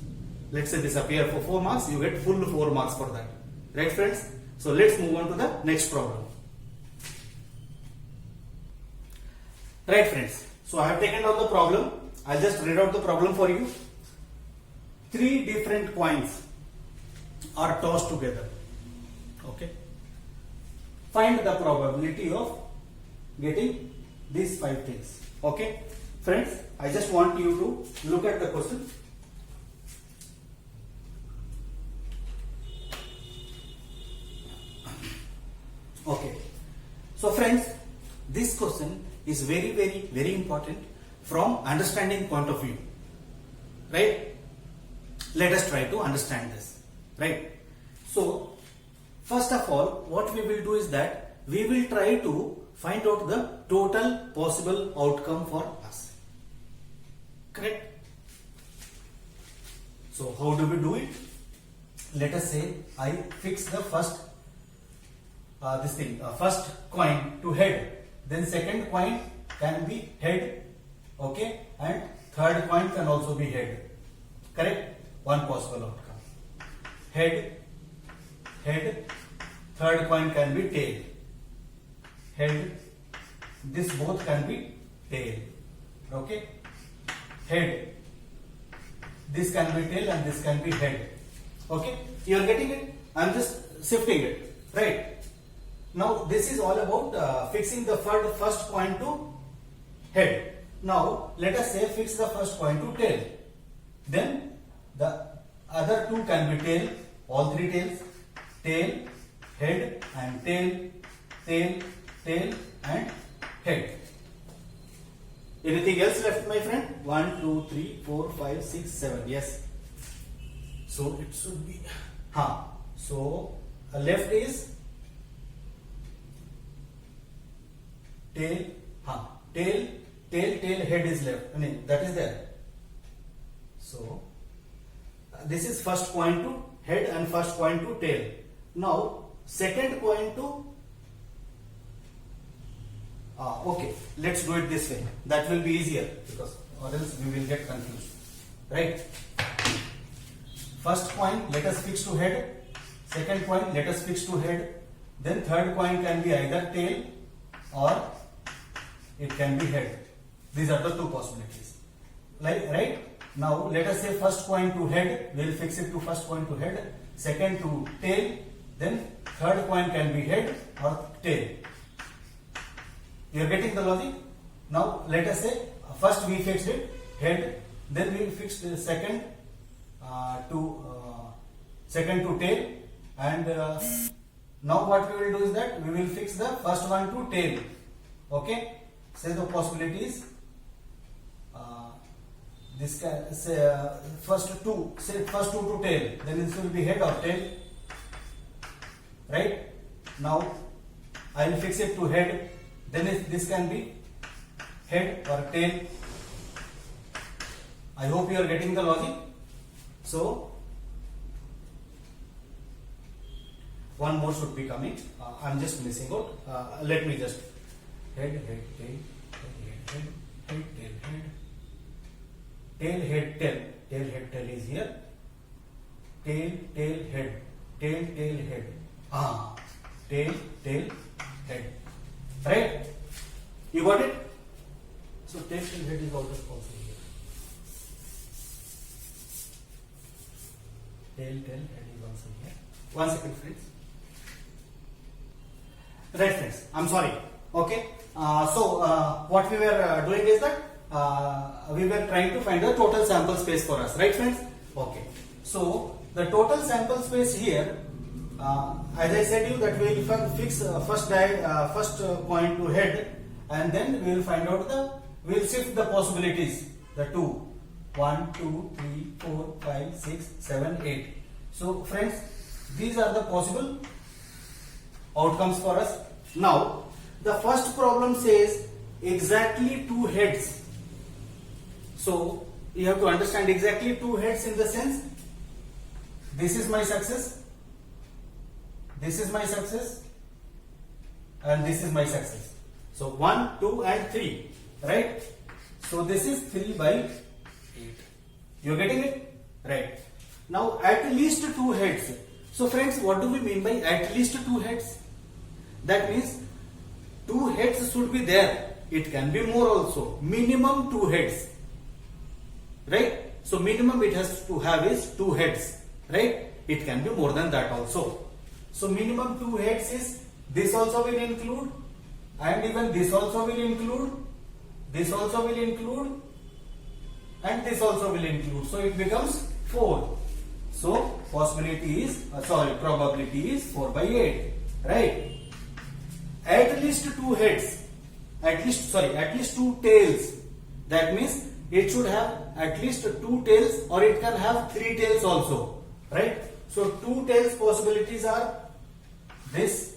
Let's say this appear for 4 marks, you get full 4 marks for that. Right, friends? So let's move on to the next problem. Right, friends. So I have taken down the problem. I'll just read out the problem for you. 3 different coins are tossed together. Okay. Find the probability of getting these 5 things. Okay. Friends, I just want you to look at the question. Okay. So friends, this question is very, very, very important from understanding point of view. Right? Let us try to understand this. Right? So first of all, what we will do is that we will try to find out the total possible outcome for us. Correct? So how do we do it? Let us say I fix the first first coin to head, then second coin can be head, okay, and third coin can also be head. Correct? One possible outcome. Head, third coin can be tail. Head, this both can be tail. Okay? Head, this can be tail and this can be head. Okay? You are getting it? I am just shifting it. Right? Now this is all about fixing the first coin to head. Now let us say fix the first coin to tail. Then the other two can be tail, all three tails, tail, head and tail, tail, tail and head. Anything else left, my friend? 1, 2, 3, 4, 5, 6, 7. Yes. So it should be. So left is tail. Tail, head is left. I mean that is there. So this is first coin to head and first coin to tail. Now second coin to okay, let's do it this way. That will be easier because or else we will get confused. Right? First coin let us fix to head. Second coin let us fix to head. Then third coin can be either tail or it can be head. These are the two possibilities. Right? Now let us say first coin to head, we will fix it to first coin to head, second to tail, then third coin can be head or tail. You are getting the logic? Now let us say first we fixed it head, then we fixed the second to tail, and now what we will do is that we will fix the first one to tail. Okay? Say the possibilities. This can say first two to tail, then this will be head or tail. Right? Now I will fix it to head, then this can be head or tail. I hope you are getting the logic. So one more should be coming. I am just missing out. Let me just head, tail, head, tail, head, tail is here. Tail, head, tail, head. Tail, head. Right? You got it? So tail, head is also here. Tail, head is also here. 1 second, friends. Right, friends. I'm sorry. Okay. What we were doing is that we were trying to find the total sample space for us, right, friends? Okay. So the total sample space here, as I said you that we will fix first point to head, and then we will find out we will shift the possibilities, the 2, 1, 2, 3, 4, 5, 6, 7, 8. So friends, these are the possible outcomes for us. Now the first problem says exactly 2 heads. So you have to understand exactly 2 heads in the sense this is my success, this is my success, and this is my success. So 1, 2 and 3, right? So this is 3 by 8. You're getting it? Right. Now at least 2 heads. So friends, what do we mean by at least 2 heads? That means 2 heads should be there. It can be more also. Minimum 2 heads. Right? So minimum it has to have is 2 heads. Right? It can be more than that also. So minimum 2 heads is this also will include, and even this also will include, this also will include, and this also will include. So it becomes 4. So probability is 4 by 8. Right? At least 2 heads, at least 2 tails. That means it should have at least 2 tails, or it can have 3 tails also. Right? So two tails possibilities are this,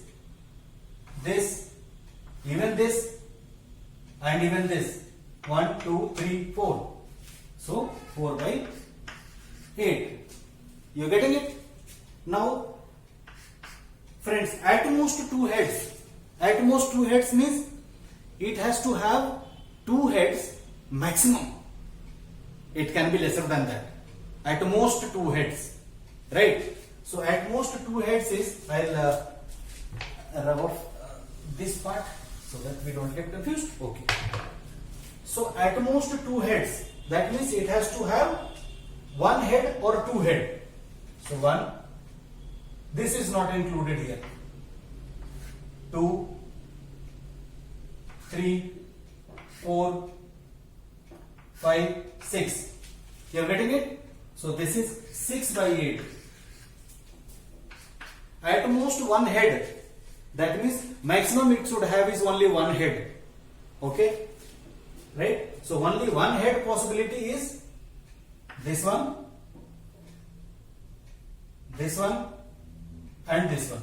this, even this, and even this. 1, 2, 3, 4. So 4 by 8. You getting it? Now, friends, at most two heads. At most two heads means it has to have two heads maximum. It can be lesser than that. At most two heads, right? So at most two heads is, I'll rub off this part so that we don't get confused. Okay. So at most two heads, that means it has to have one head or two head. So one, this is not included here. 2, 3, 4, 5, 6. You are getting it? So this is 6 by 8. At most one head. That means maximum it should have is only one head. Okay? Right? So only one head possibility is this one, and this one.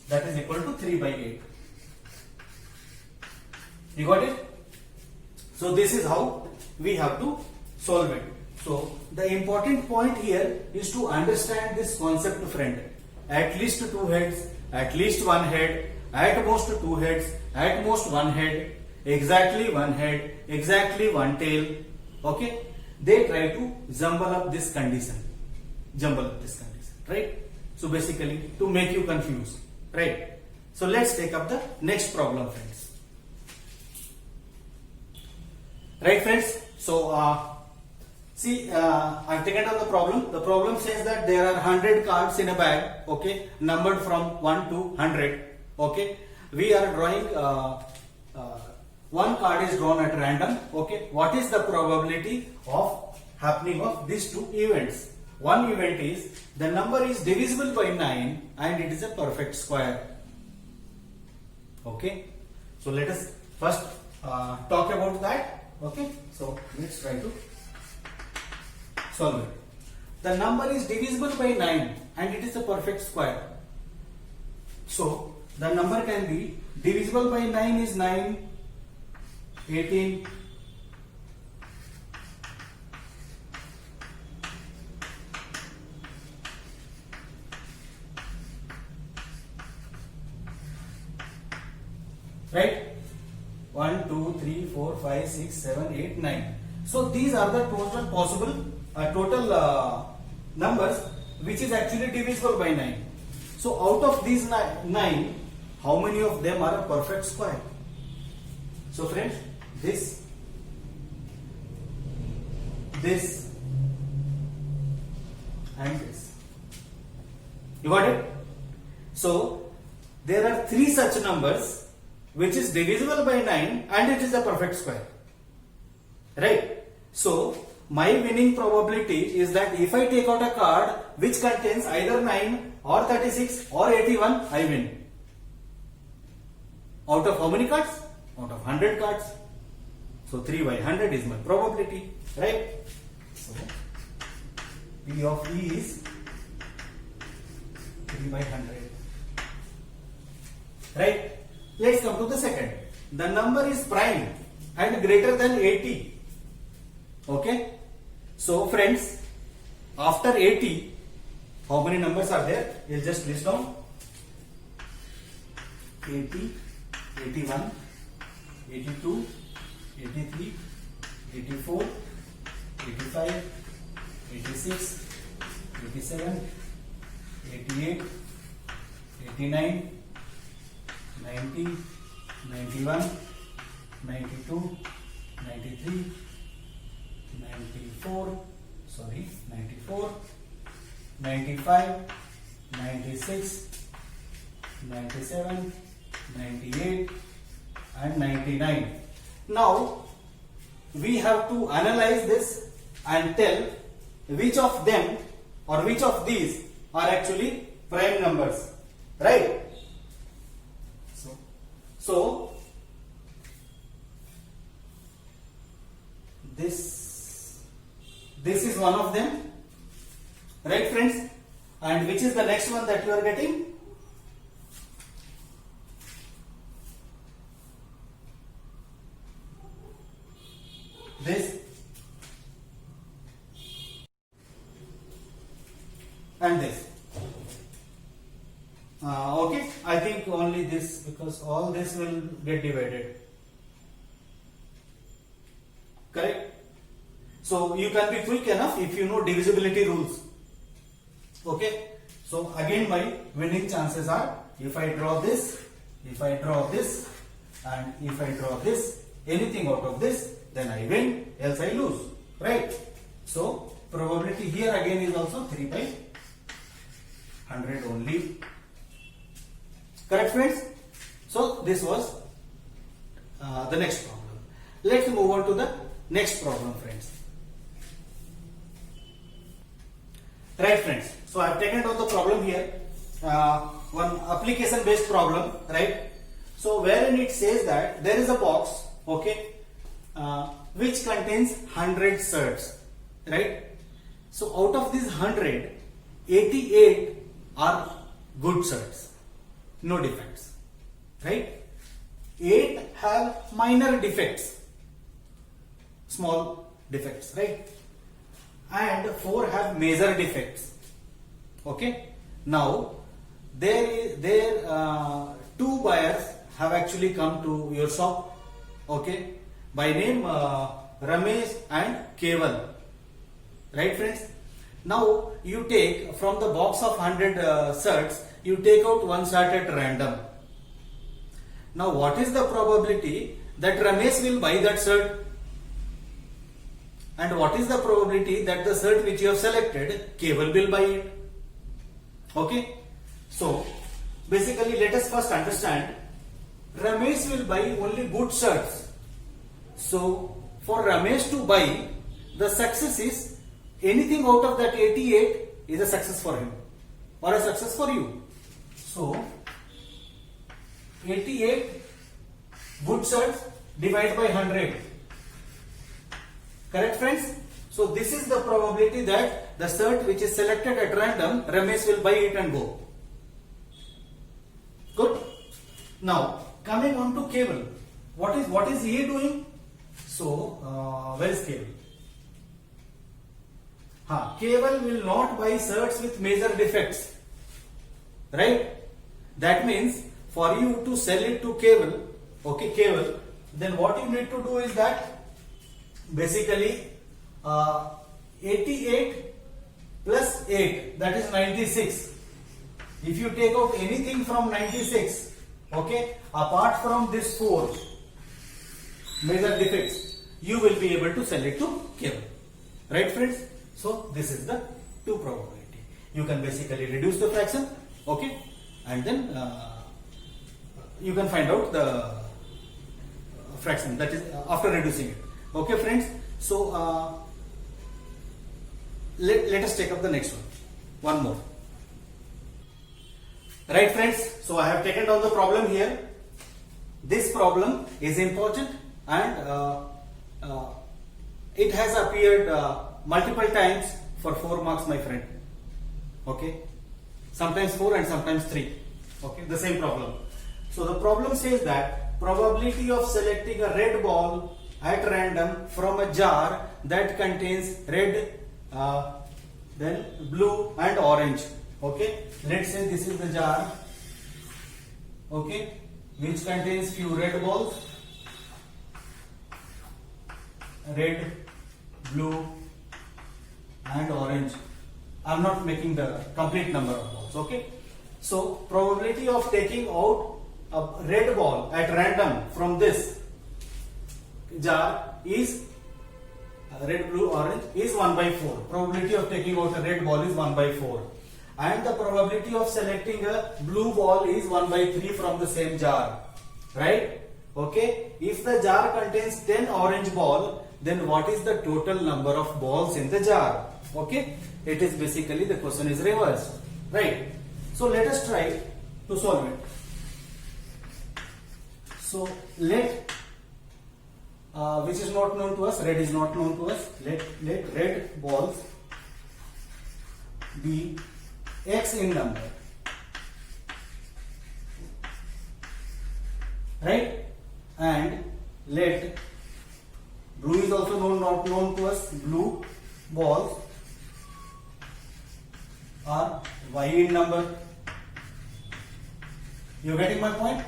That is equal to 3 by 8. You got it? So this is how we have to solve it. So the important point here is to understand this concept, friend. At least two heads, at least one head, at most two heads, at most one head, exactly one head, exactly one tail. Okay? They try to jumble up this condition, right? So basically to make you confused, right? So let's take up the next problem, friends. Right, friends? So see, I've taken down the problem. The problem says that there are 100 cards in a bag, okay, numbered from 1 to 100. Okay, we are drawing. One card is drawn at random. Okay, what is the probability of happening of these two events? One event is the number is divisible by 9 and it is a perfect square. Okay, so let us first talk about that. Okay, so let's try to solve it. The number is divisible by 9 and it is a perfect square. So the number can be divisible by 9 is 9, 18, 1, 2, 3, 4, 5, 6, 7, 8, 9. So these are the total possible numbers which is actually divisible by 9. So out of these 9, how many of them are a perfect square? So friends, this, and this. You got it? So there are 3 such numbers which is divisible by 9 and it is a perfect square. Right? So my winning probability is that if I take out a card which contains either 9 or 36 or 81, I win. Out of how many cards? Out of 100 cards. So 3 by 100 is my probability. Right? So P of E is 3 by 100. Right? Let's come to the second. The number is prime and greater than 80. Okay? So friends, after 80, how many numbers are there? We'll just list down. 80, 81, 82, 83, 84, 85, 86, 87, 88, 89, 90, 91, 92, 93, 94, 95, 96, 97, 98 and 99. Now we have to analyze this and tell which of them or which of these are actually prime numbers, right? So this is one of them, right, friends? And And which is the next one that you are getting? This and this. Okay, I think only this, because all this will get divided. Correct? So you can be quick enough if you know divisibility rules. Okay, so again my winning chances are, if I draw this, if I draw this, and if I draw this, anything out of this, then I win, else I lose. Right? So probability here again is also 3 by 100 only. Correct, friends? So this was the next problem. Let's move on to the next problem, friends. Right, friends? So I have taken down the problem here. One application based problem, right? So wherein it says that there is a box, okay, which contains 100 certs, right? So out of these 100, 88 are good certs, no defects, right? 8 have minor defects, small defects, right? And 4 have major defects. Okay. Now two buyers have actually come to your shop. Okay, by name Ramesh and Keval. Right, friends? Now you take from the box of 100 certs, you take out one cert at random. Now what is the probability that Ramesh will buy that cert? And what is the probability that the cert which you have selected, Keval will buy it? Okay. So basically let us first understand, Ramesh will buy only good certs. So for Ramesh to buy, the success is anything out of that 88 is a success for him or a success for you. So 88 good certs divided by 100. Correct, friends? So this is the probability that the cert which is selected at random, Ramesh will buy it and go. Good. Now coming on to Keval, what is he doing? So where is Keval? Keval will not buy certs with major defects, right? That means for you to sell it to Keval, okay, Keval, then what you need to do is that basically 88 plus 8, that is 96. If you take out anything from 96, okay, apart from this 4 major defects, you will be able to sell it to Keval. Right, friends? So this is the 2 probability. You can basically reduce the fraction, okay, and then you can find out the fraction, that is after reducing it. Okay, friends? So let us take up the next one more. Right, friends? So I have taken down the problem here. This problem is important and it has appeared multiple times for 4 marks, my friend. Okay, sometimes 4 and sometimes 3. Okay, the same problem. So the problem says that probability of selecting a red ball at random from a jar that contains red, then blue and orange. Okay, let's say this is the jar, okay, which contains few red balls, red, blue and orange. I'm not making the complete number of balls. Okay, so probability of taking out a red ball at random from this jar is red, blue, orange is 1 by 4. Probability of taking out a red ball is 1 by 4. And the probability of selecting a blue ball is 1 by 3 from the same jar. Right? Okay. If the jar contains 10 orange ball, then what is the total number of balls in the jar? Okay. It is basically, the question is reversed. Right? So let us try to solve it. So let which is not known to us, red is not known to us, let red balls be x in number, right? And let blue is also not known to us. Blue balls are y in number. You getting my point?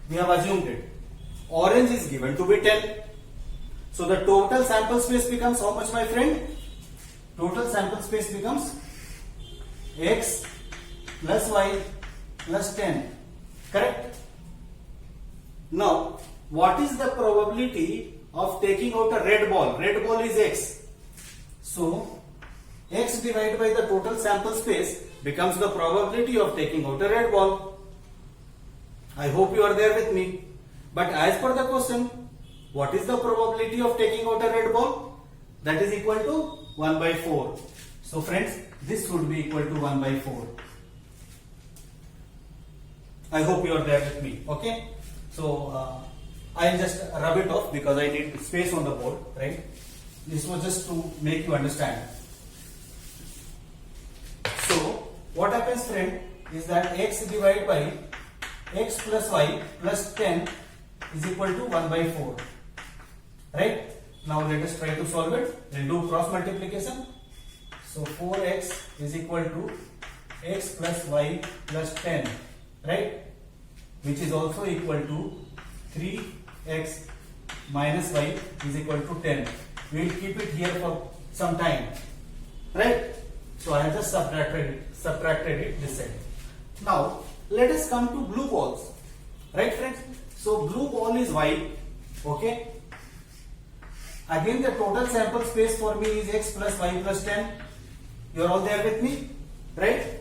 We have assumed it. Orange is given to be 10. So the total sample space becomes how much, my friend? Total sample space becomes x plus y plus 10. Correct? Now, what is the probability of taking out a red ball? Red ball is x. So, x divided by the total sample space becomes the probability of taking out a red ball. I hope you are there with me. But as per the question, what is the probability of taking out a red ball? That is equal to 1 by 4. So friends, this should be equal to 1 by 4. I hope you are there with me. Okay. So I'll just rub it off because I need space on the board, right? This was just to make you understand. So what happens, friend, is that x divided by x plus y plus 10 is equal to 1 by 4. Right? Now let us try to solve it. We'll do cross multiplication. So 4x is equal to x plus y plus 10. Right? Which is also equal to 3x minus y is equal to 10. We will keep it here for some time. Right? So I have just subtracted it this side. Now let us come to blue balls. Right, friends? So blue ball is y. Okay? Again, the total sample space for me is x plus y plus 10. You are all there with me? Right?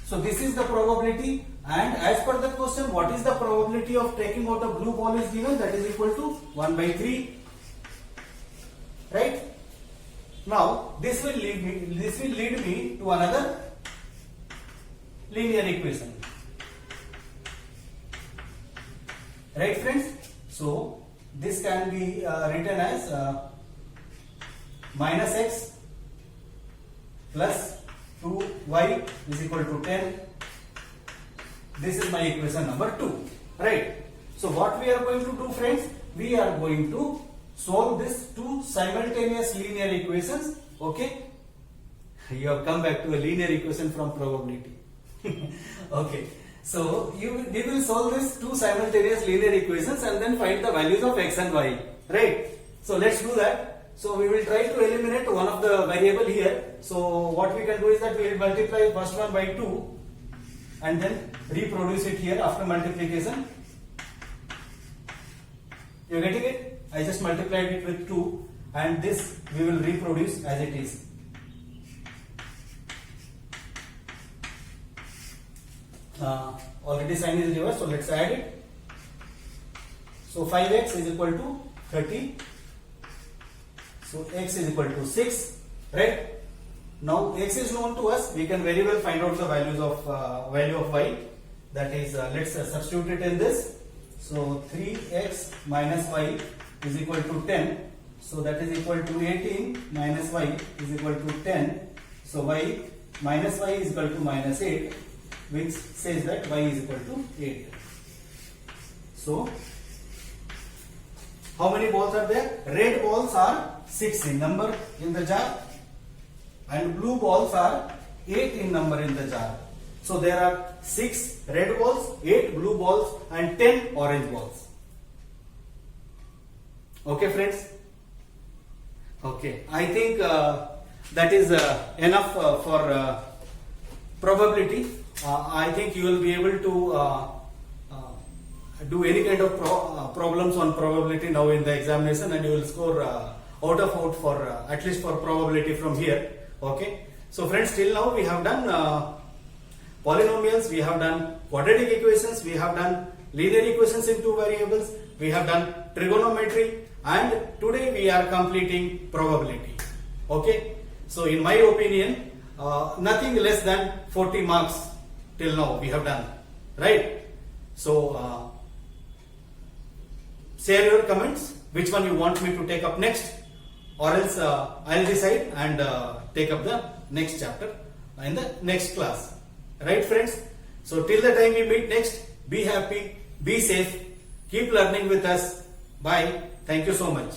So this is the probability, and as per the question, what is the probability of taking out a blue ball is given, that is equal to 1 by 3. Right? Now this will lead me to another linear equation. Right, friends? So this can be written as minus x plus 2y is equal to 10. This is my equation number 2. Right? So what we are going to do, friends? We are going to solve this two simultaneous linear equations. Okay? You have come back to a linear equation from probability. Okay. So we will solve these two simultaneous linear equations and then find the values of x and y. Right? So let's do that. So we will try to eliminate one of the variable here. So what we can do is that we will multiply first one by 2 and then reproduce it here after multiplication. You getting it? I just multiplied it with 2 and this we will reproduce as it is. Already sign is reversed, so let's add it. So 5x is equal to 30. So x is equal to 6. Right? Now x is known to us. We can very well find out the values of value of y. That is, let's substitute it in this. So 3x minus y is equal to 10. So that is equal to 18 minus y is equal to 10. So y minus y is equal to minus 8, which says that y is equal to 8. So how many balls are there? Red balls are 6 in number in the jar and blue balls are 8 in number in the jar. So there are 6 red balls, 8 blue balls and 10 orange balls. Okay, friends? Okay, I think that is enough for probability. I think you will be able to do any kind of problems on probability now in the examination, and you will score out of out for at least for probability from here. Okay. So friends, till now we have done polynomials, we have done quadratic equations, we have done linear equations in two variables, we have done trigonometry, and today we are completing probability. Okay. So in my opinion, nothing less than 40 marks till now we have done. Right? So share your comments, which one you want me to take up next, or else I'll decide and take up the next chapter. in the next class. Right, friends? So till the time we meet next, be happy, be safe, keep learning with us. Bye. Thank you so much.